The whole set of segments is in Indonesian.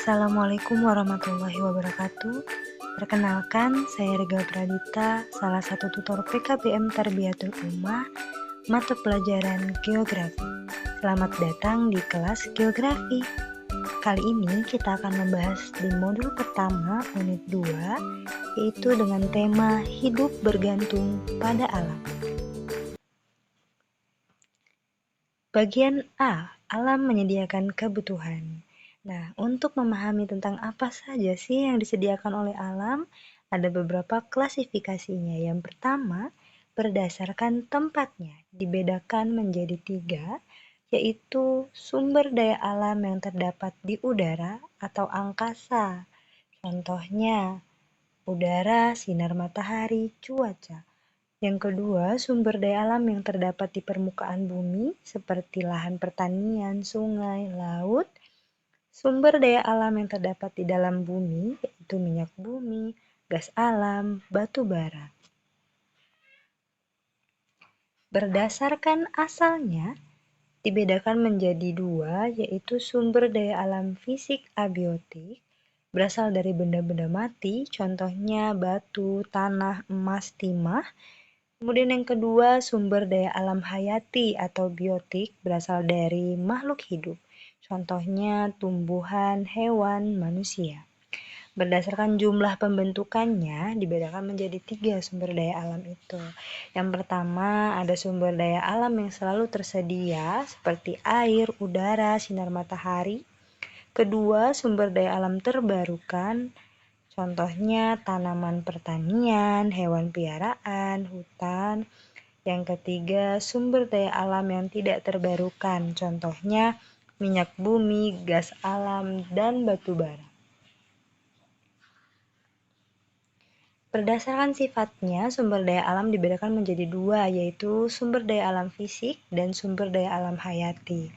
Assalamualaikum warahmatullahi wabarakatuh. Perkenalkan, saya Rega Pradita, salah satu tutor PKBM Tarbiyatul Ummah, mata pelajaran Geografi. Selamat datang di kelas Geografi. Kali ini kita akan membahas di modul pertama unit 2, yaitu dengan tema hidup bergantung pada alam. Bagian A, alam menyediakan kebutuhan. Nah, untuk memahami tentang apa saja sih yang disediakan oleh alam, ada beberapa klasifikasinya. Yang pertama, berdasarkan tempatnya, dibedakan menjadi 3, yaitu sumber daya alam yang terdapat di udara atau angkasa. Contohnya, udara, sinar matahari, cuaca. Yang kedua, sumber daya alam yang terdapat di permukaan bumi, seperti lahan pertanian, sungai, laut. Sumber daya alam yang terdapat di dalam bumi, yaitu minyak bumi, gas alam, batu bara. Berdasarkan asalnya, dibedakan menjadi 2, yaitu sumber daya alam fisik abiotik, berasal dari benda-benda mati, contohnya batu, tanah, emas, timah. Kemudian yang kedua, sumber daya alam hayati atau biotik, berasal dari makhluk hidup. Contohnya tumbuhan, hewan, manusia. Berdasarkan jumlah pembentukannya, dibedakan menjadi 3 sumber daya alam itu. Yang pertama, ada sumber daya alam yang selalu tersedia, seperti air, udara, sinar matahari. Kedua, sumber daya alam terbarukan, contohnya tanaman pertanian, hewan piaraan, hutan. Yang ketiga, sumber daya alam yang tidak terbarukan, contohnya minyak bumi, gas alam, dan batu bara. Berdasarkan sifatnya, sumber daya alam dibedakan menjadi 2, yaitu sumber daya alam fisik dan sumber daya alam hayati.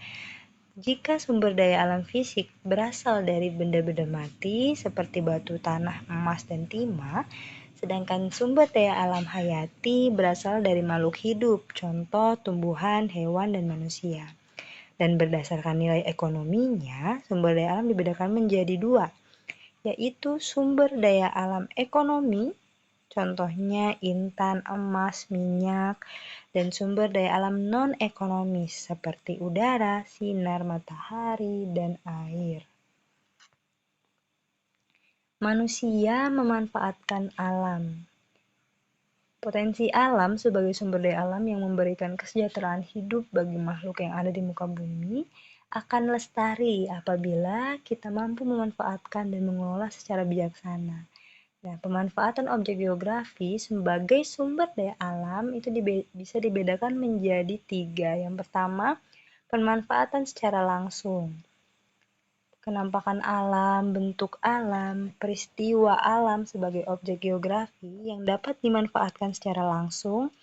Jika sumber daya alam fisik berasal dari benda-benda mati seperti batu, tanah, emas, dan timah, sedangkan sumber daya alam hayati berasal dari makhluk hidup, contoh tumbuhan, hewan, dan manusia. Dan berdasarkan nilai ekonominya, sumber daya alam dibedakan menjadi 2, yaitu sumber daya alam ekonomi, contohnya intan, emas, minyak, dan sumber daya alam non-ekonomis seperti udara, sinar matahari, dan air. Manusia memanfaatkan alam. Potensi alam sebagai sumber daya alam yang memberikan kesejahteraan hidup bagi makhluk yang ada di muka bumi akan lestari apabila kita mampu memanfaatkan dan mengelola secara bijaksana. Nah, pemanfaatan objek geografi sebagai sumber daya alam itu bisa dibedakan menjadi 3. Yang pertama, pemanfaatan secara langsung. Penampakan alam, bentuk alam, peristiwa alam sebagai objek geografi yang dapat dimanfaatkan secara langsung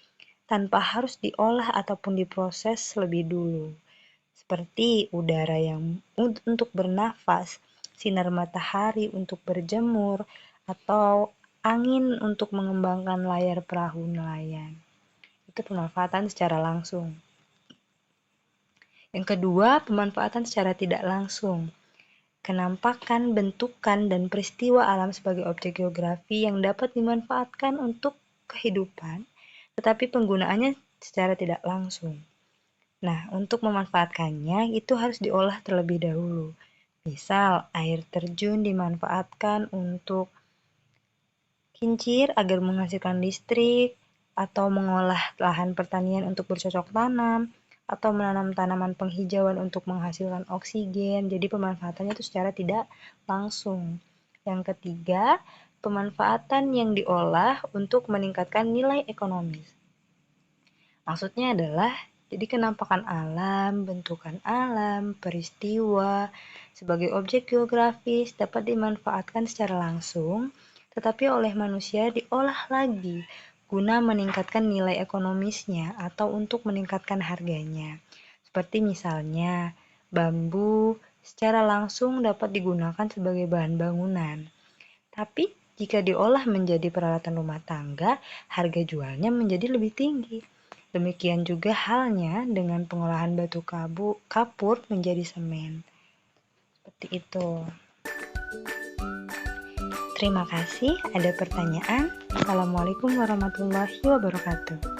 tanpa harus diolah ataupun diproses lebih dulu. Seperti udara yang untuk bernafas, sinar matahari untuk berjemur, atau angin untuk mengembangkan layar perahu nelayan. Itu pemanfaatan secara langsung. Yang kedua, pemanfaatan secara tidak langsung. Kenampakan, bentukan, dan peristiwa alam sebagai objek geografi yang dapat dimanfaatkan untuk kehidupan, tetapi penggunaannya secara tidak langsung. Nah, untuk memanfaatkannya itu harus diolah terlebih dahulu. Misal, air terjun dimanfaatkan untuk kincir agar menghasilkan listrik, atau mengolah lahan pertanian untuk bercocok tanam, atau menanam tanaman penghijauan untuk menghasilkan oksigen. Jadi pemanfaatannya itu secara tidak langsung. Yang ketiga, pemanfaatan yang diolah untuk meningkatkan nilai ekonomis. Maksudnya adalah, jadi kenampakan alam, bentukan alam, peristiwa sebagai objek geografis dapat dimanfaatkan secara langsung, tetapi oleh manusia diolah lagi guna meningkatkan nilai ekonomisnya atau untuk meningkatkan harganya. Seperti misalnya, bambu secara langsung dapat digunakan sebagai bahan bangunan. Tapi jika diolah menjadi peralatan rumah tangga, harga jualnya menjadi lebih tinggi. Demikian juga halnya dengan pengolahan batu kapur menjadi semen. Seperti itu. Terima kasih. Ada pertanyaan? Assalamualaikum warahmatullahi wabarakatuh.